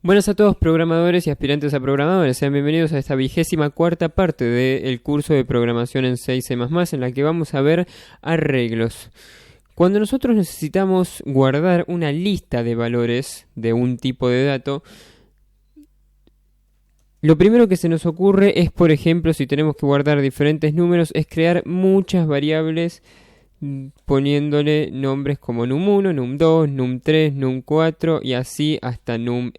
Buenas a todos programadores y aspirantes a programadores, sean bienvenidos a esta 24ª parte del curso de programación en 6C++, en la que vamos a ver arreglos. Cuando nosotros necesitamos guardar una lista de valores de un tipo de dato, lo primero que se nos ocurre es, por ejemplo, si tenemos que guardar diferentes números, es crear muchas variables poniéndole nombres como num1, num2, num3, num4 y así hasta numn.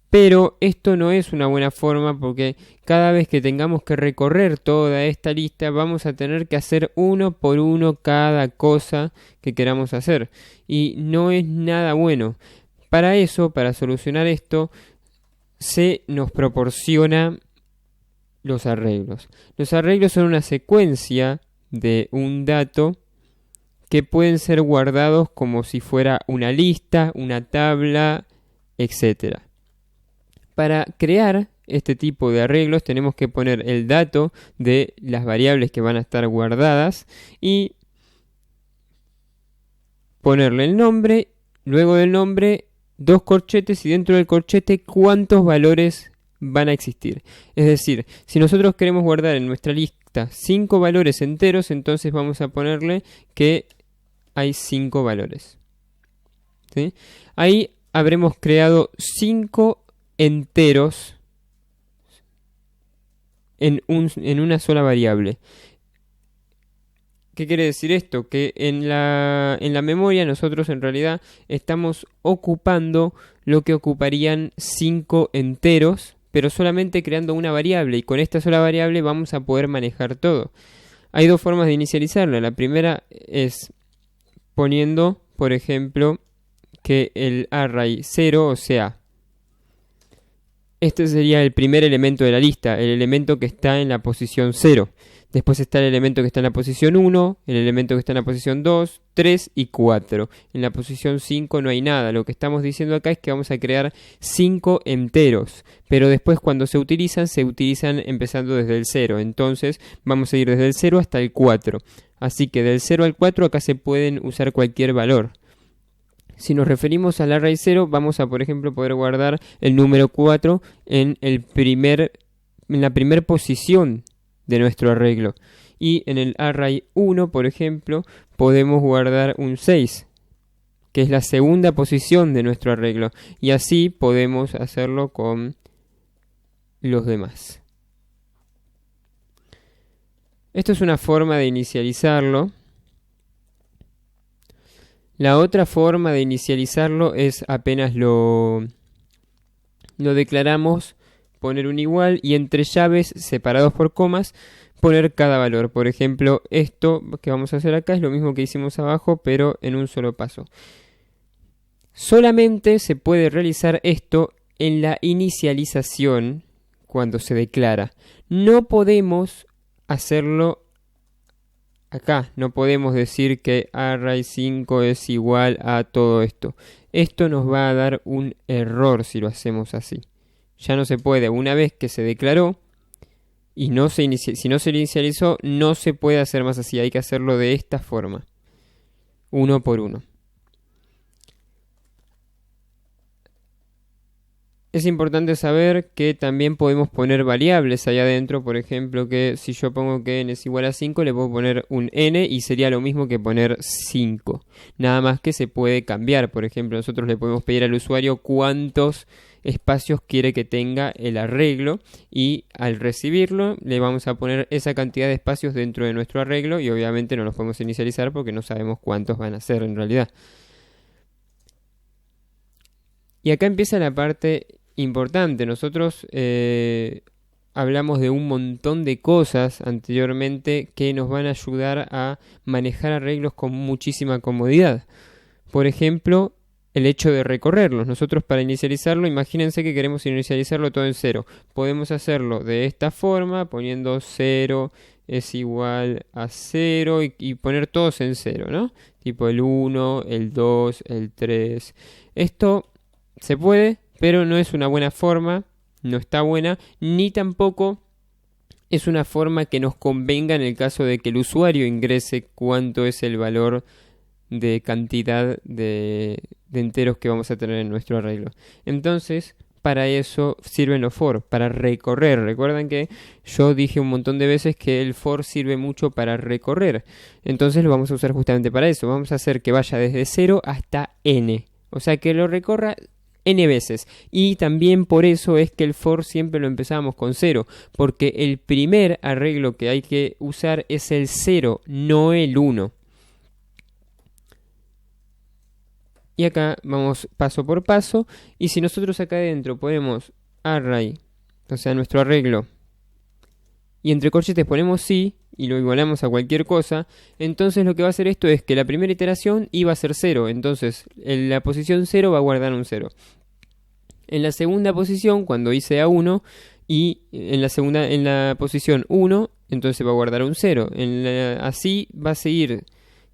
Pero esto no es una buena forma porque cada vez que tengamos que recorrer toda esta lista vamos a tener que hacer uno por uno cada cosa que queramos hacer y no es nada bueno. Para eso, para solucionar esto, se nos proporciona los arreglos. Los arreglos son una secuencia de un dato que pueden ser guardados como si fuera una lista, una tabla, etc. Para crear este tipo de arreglos tenemos que poner el dato de las variables que van a estar guardadas y ponerle el nombre, luego del nombre dos corchetes y dentro del corchete cuántos valores van a existir. Es decir, si nosotros queremos guardar en nuestra lista 5 valores enteros, entonces vamos a ponerle que hay 5 valores. ¿Sí? Ahí habremos creado 5 enteros en una sola variable. ¿Qué quiere decir esto? Que en la memoria nosotros en realidad estamos ocupando lo que ocuparían 5 enteros, pero solamente creando una variable, y con esta sola variable vamos a poder manejar todo. Hay dos formas de inicializarla. La primera es poniendo, por ejemplo, que el array 0, o sea, este sería el primer elemento de la lista, el elemento que está en la posición 0. Después está el elemento que está en la posición 1, el elemento que está en la posición 2, 3 y 4. En la posición 5 no hay nada. Lo que estamos diciendo acá es que vamos a crear 5 enteros. Pero después cuando se utilizan empezando desde el 0. Entonces vamos a ir desde el 0 hasta el 4. Así que del 0 al 4 acá se pueden usar cualquier valor. Si nos referimos al array 0, vamos a, por ejemplo, poder guardar el número 4 en la primera posición de nuestro arreglo. Y en el array 1, por ejemplo, podemos guardar un 6, que es la segunda posición de nuestro arreglo. Y así podemos hacerlo con los demás. Esto es una forma de inicializarlo. La otra forma de inicializarlo es apenas lo declaramos, poner un igual y entre llaves separados por comas poner cada valor. Por ejemplo, esto que vamos a hacer acá es lo mismo que hicimos abajo, pero en un solo paso. Solamente se puede realizar esto en la inicialización cuando se declara. No podemos hacerlo acá. No podemos decir que array 5 es igual a todo esto. Esto nos va a dar un error si lo hacemos así. Ya no se puede. Una vez que se declaró y si no se inicializó, no se puede hacer más así. Hay que hacerlo de esta forma. Uno por uno. Es importante saber que también podemos poner variables ahí adentro. Por ejemplo, que si yo pongo que n es igual a 5, le puedo poner un n y sería lo mismo que poner 5. Nada más que se puede cambiar. Por ejemplo, nosotros le podemos pedir al usuario cuántos espacios quiere que tenga el arreglo y al recibirlo le vamos a poner esa cantidad de espacios dentro de nuestro arreglo y obviamente no los podemos inicializar porque no sabemos cuántos van a ser en realidad. Y acá empieza la parte importante. Nosotros hablamos de un montón de cosas anteriormente que nos van a ayudar a manejar arreglos con muchísima comodidad. Por ejemplo, el hecho de recorrerlos. Nosotros para inicializarlo, imagínense que queremos inicializarlo todo en 0. Podemos hacerlo de esta forma, poniendo 0 es igual a 0 y poner todos en 0, ¿no? Tipo el 1, el 2, el 3. Esto se puede, pero no es una buena forma, no está buena, ni tampoco es una forma que nos convenga en el caso de que el usuario ingrese cuánto es el valor de cantidad de de enteros que vamos a tener en nuestro arreglo. Entonces, para eso sirven los for, para recorrer. Recuerden que yo dije un montón de veces que el for sirve mucho para recorrer. Entonces lo vamos a usar justamente para eso. Vamos a hacer que vaya desde 0 hasta n. O sea, que lo recorra n veces. Y también por eso es que el for siempre lo empezamos con 0. Porque el primer arreglo que hay que usar es el 0, no el 1. Y acá vamos paso por paso. Y si nosotros acá adentro ponemos array, o sea, nuestro arreglo, y entre corchetes ponemos sí, y lo igualamos a cualquier cosa, entonces lo que va a hacer esto es que la primera iteración iba a ser 0. Entonces, en la posición 0 va a guardar un 0. En la segunda posición, cuando hice a 1, y en la posición 1, entonces va a guardar un 0. Así va a seguir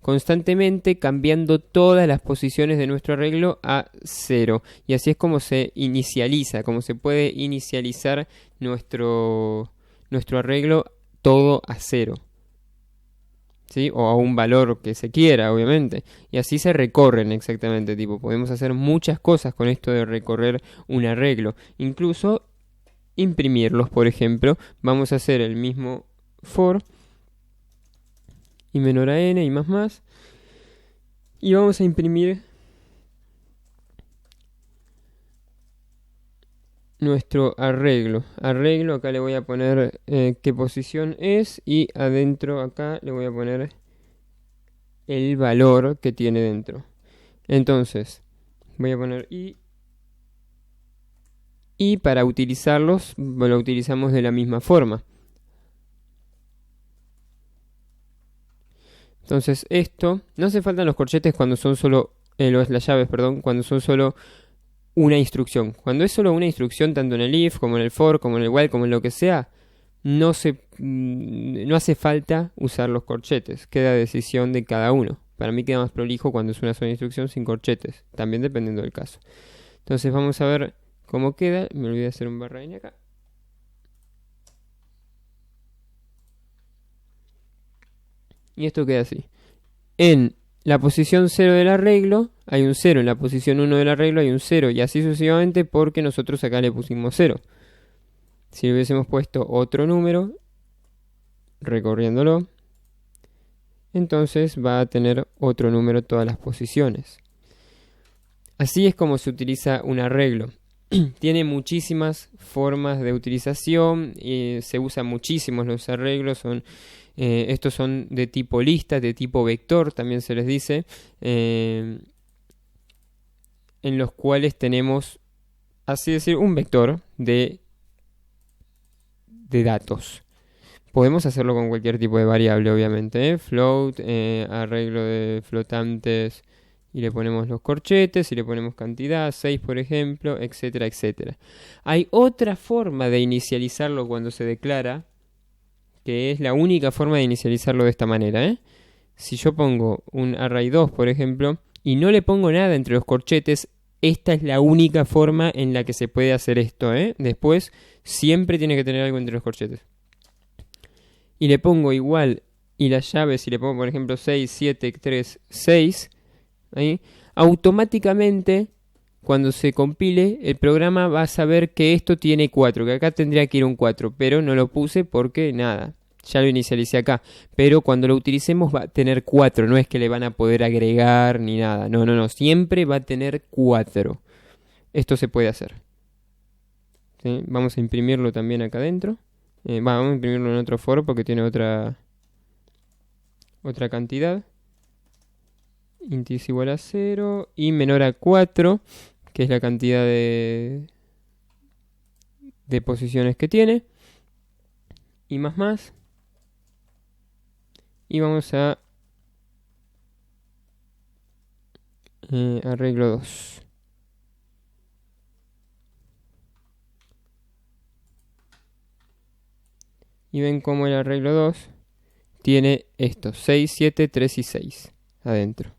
constantemente cambiando todas las posiciones de nuestro arreglo a 0. Y así es como se inicializa, como se puede inicializar nuestro arreglo todo a 0. ¿Sí? O a un valor que se quiera, obviamente. Y así se recorren exactamente, tipo, podemos hacer muchas cosas con esto de recorrer un arreglo. Incluso imprimirlos, por ejemplo. Vamos a hacer el mismo for y menor a n y más. Y vamos a imprimir nuestro arreglo. Arreglo, acá le voy a poner qué posición es. Y adentro acá le voy a poner el valor que tiene dentro. Entonces, voy a poner y para utilizarlos, lo utilizamos de la misma forma. Entonces esto, no hace falta los corchetes cuando son solo, las llaves, perdón, cuando son solo una instrucción. Cuando es solo una instrucción, tanto en el if, como en el for, como en el while, como en lo que sea, no hace falta usar los corchetes. Queda a decisión de cada uno. Para mí queda más prolijo cuando es una sola instrucción sin corchetes, también dependiendo del caso. Entonces vamos a ver cómo queda. Me olvidé de hacer un barra n acá. Y esto queda así. En la posición 0 del arreglo hay un 0. En la posición 1 del arreglo hay un 0. Y así sucesivamente porque nosotros acá le pusimos 0. Si le hubiésemos puesto otro número, recorriéndolo, entonces va a tener otro número todas las posiciones. Así es como se utiliza un arreglo. Tiene muchísimas formas de utilización. Se usan muchísimos los arreglos. Estos son de tipo lista, de tipo vector, también se les dice, en los cuales tenemos, así decir, un vector de datos. Podemos hacerlo con cualquier tipo de variable, obviamente, float, arreglo de flotantes, y le ponemos los corchetes, y le ponemos cantidad, 6 por ejemplo, etcétera, etcétera. Hay otra forma de inicializarlo cuando se declara, que es la única forma de inicializarlo de esta manera. Si yo pongo un array2, por ejemplo, y no le pongo nada entre los corchetes, esta es la única forma en la que se puede hacer esto. Después, siempre tiene que tener algo entre los corchetes. Y le pongo igual, y las llaves, si le pongo, por ejemplo, 6, 7, 3, 6, automáticamente, cuando se compile, el programa va a saber que esto tiene 4, que acá tendría que ir un 4, pero no lo puse porque nada, ya lo inicialicé acá. Pero cuando lo utilicemos va a tener 4, no es que le van a poder agregar ni nada, no, siempre va a tener 4. Esto se puede hacer. ¿Sí? Vamos a imprimirlo también acá adentro. Vamos a imprimirlo en otro for porque tiene otra cantidad. Int is igual a 0 y menor a 4, que es la cantidad de posiciones que tiene. Y más. Y vamos a arreglo 2. Y ven cómo el arreglo 2 tiene esto, 6, 7, 3 y 6 adentro.